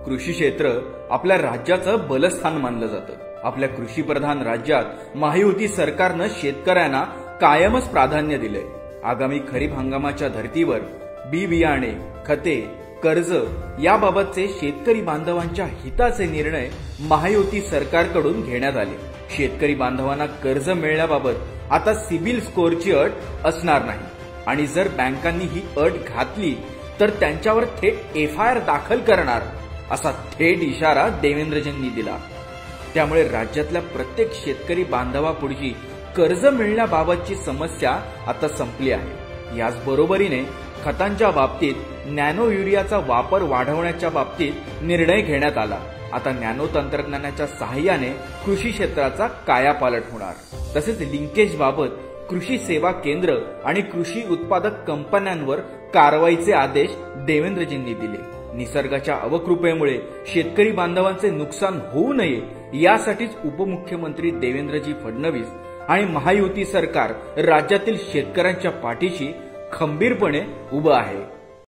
कृषी क्षेत्र आपल्या राज्याचं बलस्थान मानलं जातं। आपल्या कृषीप्रधान राज्यात महायुती सरकारनं शेतकऱ्यांना कायमच प्राधान्य दिलंय। आगामी खरीप हंगामाच्या धर्तीवर बी बियाणे, खते, कर्ज याबाबतचे शेतकरी बांधवांच्या हिताचे निर्णय महायुती सरकारकडून घेण्यात आले। शेतकरी बांधवांना कर्ज मिळण्याबाबत आता सिबिल स्कोअरची अट असणार नाही आणि जर बँकांनी ही अट घातली तर त्यांच्यावर थेट FIR दाखल करणार असा थेट इशारा देवेंद्रजींनी दिला। त्यामुळे राज्यातल्या प्रत्येक शेतकरी बांधवापुढची कर्ज मिळण्याबाबतची समस्या आता संपली आहे। याच बरोबरीने खतांच्या बाबतीत नॅनो युरियाचा वापर वाढवण्याच्या बाबतीत निर्णय घेण्यात आला। आता नॅनो तंत्रज्ञानाच्या सहाय्याने कृषी क्षेत्राचा कायापालट होणार। तसेच लिंकेज बाबत कृषी सेवा केंद्र आणि कृषी उत्पादक कंपन्यांवर कारवाईचे आदेश देवेंद्रजींनी दिले। निसर्गाच्या अवकृपेमुळे शेतकरी बांधवांचे नुकसान होऊ नये यासाठीच उपमुख्यमंत्री देवेंद्रजी फडणवीस आणि महायुती सरकार राज्यातील शेतकऱ्यांच्या पाठीशी खंबीरपणे उभं आहे।